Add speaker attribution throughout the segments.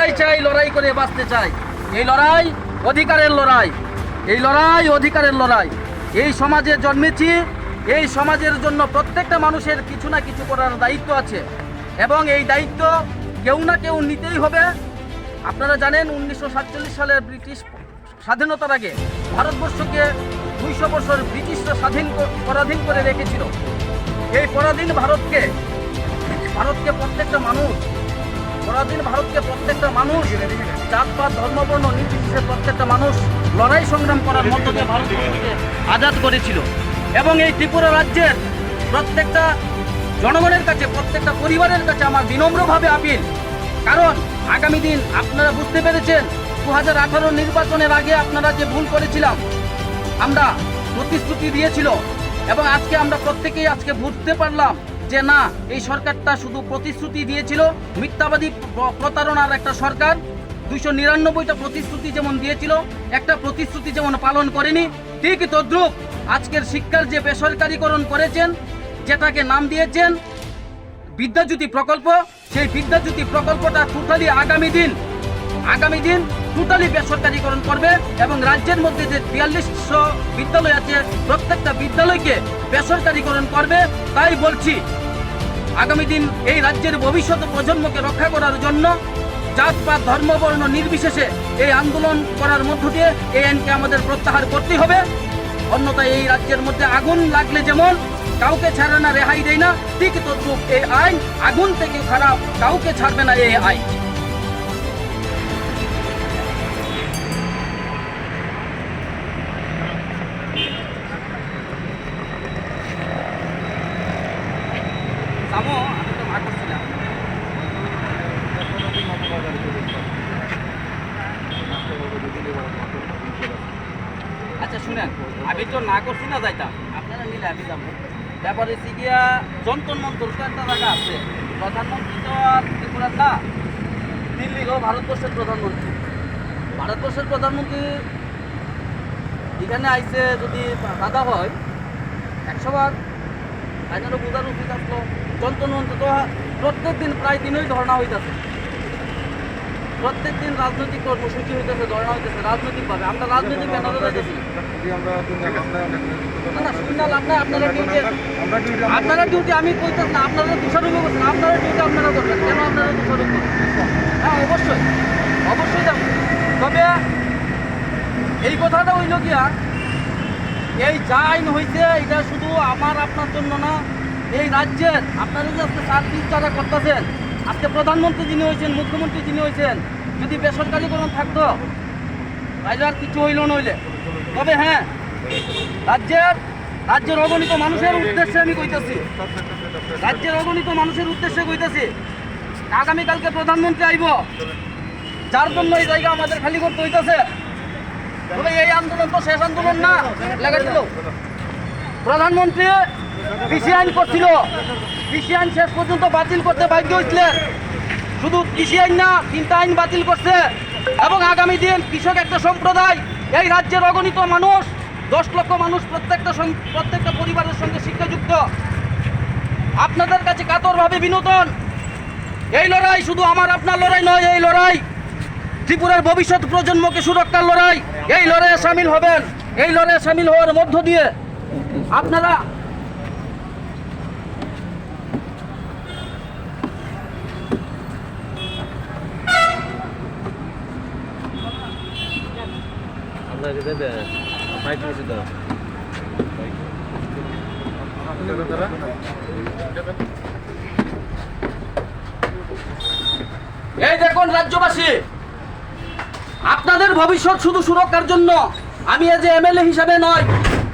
Speaker 1: লড়াই চাই, লড়াই করে বাঁচতে চাই। এই লড়াই অধিকারের লড়াই, এই লড়াই অধিকারের লড়াই। এই সমাজে জন্মেছি, এই সমাজের জন্য প্রত্যেকটা মানুষের কিছু না কিছু করার দায়িত্ব আছে এবং এই দায়িত্ব কেউ না কেউ নিতেই হবে। আপনারা জানেন 1947 সালের ব্রিটিশ স্বাধীনতার আগে ভারতবর্ষকে 200 বছর ব্রিটিশরা পরাধীন করে রেখেছিল। এই পরাধীন ভারতকে প্রত্যেকটা মানুষ জাতপাত ধর্মবর্ণ নির্বিশেষে প্রত্যেকটা মানুষ লড়াই সংগ্রাম করার মধ্য দিয়ে ভারতবর্ষকে আজাদ করেছিল। এবং এই ত্রিপুরা রাজ্যের প্রত্যেকটা জনগণের কাছে, প্রত্যেকটা পরিবারের কাছে আমার বিনম্রভাবে আপিল, কারণ আগামী দিন আপনারা বুঝতে পেরেছেন 2018 নির্বাচনের আগে আপনারা যে ভুল করেছিলাম, আমরা প্রতিশ্রুতি দিয়েছিল এবং আজকে আমরা প্রত্যেকেই আজকে বুঝতে পারলাম যে না, এই সরকারটা শুধু প্রতিশ্রুতি দিয়েছিল, মিথ্যাবাদী প্রতারণার একটা সরকার। 299টা প্রতিশ্রুতি যেমন দিয়েছিল, একটা প্রতিশ্রুতি যেমন পালন করেনি, ঠিক তদ্রুপ আজকের শিক্ষার যে বেসরকারীকরণ করেছেন, যেটাকে নাম দিয়েছেন বিদ্যাজ্যোতি প্রকল্প, সেই বিদ্যাজ্যোতি প্রকল্পটা টোটালি আগামী দিন টোটালি বেসরকারীকরণ করবে এবং রাজ্যের মধ্যে যে 4200 বিদ্যালয় আছে প্রত্যেকটা বিদ্যালয়কে বেসরকারীকরণ করবে। তাই বলছি, আগামী দিন এই রাজ্যের ভবিষ্যৎ প্রজন্মকে রক্ষা করার জন্য জাতপাত ধর্মবর্ণ নির্বিশেষে এই আন্দোলন করার মধ্য দিয়ে এই আইনকে আমাদের প্রত্যাহার করতে হবে। অন্যথায় এই রাজ্যের মধ্যে আগুন লাগলে যেমন কাউকে ছাড়ে না, রেহাই দেয় না, ঠিক তদ্রুপ এই আইন আগুন থেকে খারাপ, কাউকে ছাড়বে না এই আইন। আচ্ছা শুনেন, আমি তো না করছি না যাইতাম, আপনারা নিলে আমি যাবো। ব্যাপার হচ্ছে গিয়া যন্ত্রণ মন্ত্র তো একটা জায়গা আছে। প্রধানমন্ত্রী তো আর ত্রিপুরার না, দিল্লিরও ভারতবর্ষের প্রধানমন্ত্রী এখানে আইসে যদি বাধা হয় 100 বার আইনেরও বোঝার উচিত আসলো। যন্ত্রণ মন্ত্র তো প্রত্যেক দিন প্রায় দিনই ধর্ণা হইতেছে, প্রত্যেক দিন রাজনৈতিক কর্মসূচি হইতেছে, ধর্ণা হইতেছে রাজনৈতিকভাবে। আমরা রাজনৈতিক ব্যানারে যাইতেছি আপনারা ডিউটি, আমি কইতেছি না আপনারা দোষারোপ করছেন, আপনারা ডিউটি আপনারা করবেন, কেন আপনারা দোষারোপ করবেন? হ্যাঁ অবশ্যই যাবো। তবে এই কথাটা হইল গিয়া, এই যা আইন হয়েছে এটা শুধু আমার আপনার জন্য না, এই রাজ্যের আপনারা যে আজকে চাকরি যারা করতেছেন, আজকে প্রধানমন্ত্রী যিনি হয়েছেন, মুখ্যমন্ত্রী যিনি হয়েছেন, যদি বেসরকারিকরণ থাকতো তাইলে আর কিছু হইল নইলে। তবে হ্যাঁ, রাজ্যের অগণিত মানুষের উদ্দেশ্যে আমি কইতেছি, আগামীকালকে প্রধানমন্ত্রী আইব, যার জন্য এই জায়গা আমাদের খালি করতে হইতেছে। তবে এই আন্দোলন তো শেষ আন্দোলন না, লাগাইছিল প্রধানমন্ত্রী কৃষি আইন করছিল, কৃষি আইন শেষ পর্যন্ত বাতিল করতে বাধ্য হয়েছিলেন। শুধু কৃষি আইন না, 3টা আইন বাতিল করছে। এবং আগামী দিন কৃষক একটা সম্প্রদায়, এই রাজ্যের অগণিত মানুষ, 10 লক্ষ মানুষ, প্রত্যেকটা পরিবারের সঙ্গে শিক্ষাযুক্ত। আপনাদের কাছে কাতরভাবে বিনোদন, এই লড়াই শুধু আমার আপনার লড়াই নয়, এই লড়াই ত্রিপুরার ভবিষ্যৎ প্রজন্মকে সুরক্ষার লড়াই। এই লড়াইয়ে সামিল হবেন। এই লড়াইয়ে সামিল হওয়ার মধ্য দিয়ে আপনারা এই দেখুন রাজ্যবাসী, আপনাদের ভবিষ্যৎ শুধু সুরক্ষার জন্য আমি এই যে এমএলএ হিসাবে নয়,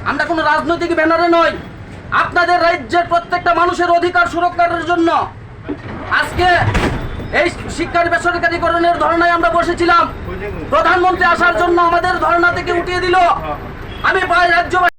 Speaker 1: আমরা কোনো রাজনৈতিক ব্যানারে নয়, আপনাদের রাজ্যের প্রত্যেকটা মানুষের অধিকার সুরক্ষার জন্য আজকে এই শিক্ষার বেসরকারীকরণের ধর্নায় আমরা বসেছিলাম। প্রধানমন্ত্রী আসার জন্য আমাদের ধর্না থেকে উঠিয়ে দিল। আমি প্রায় রাজ্য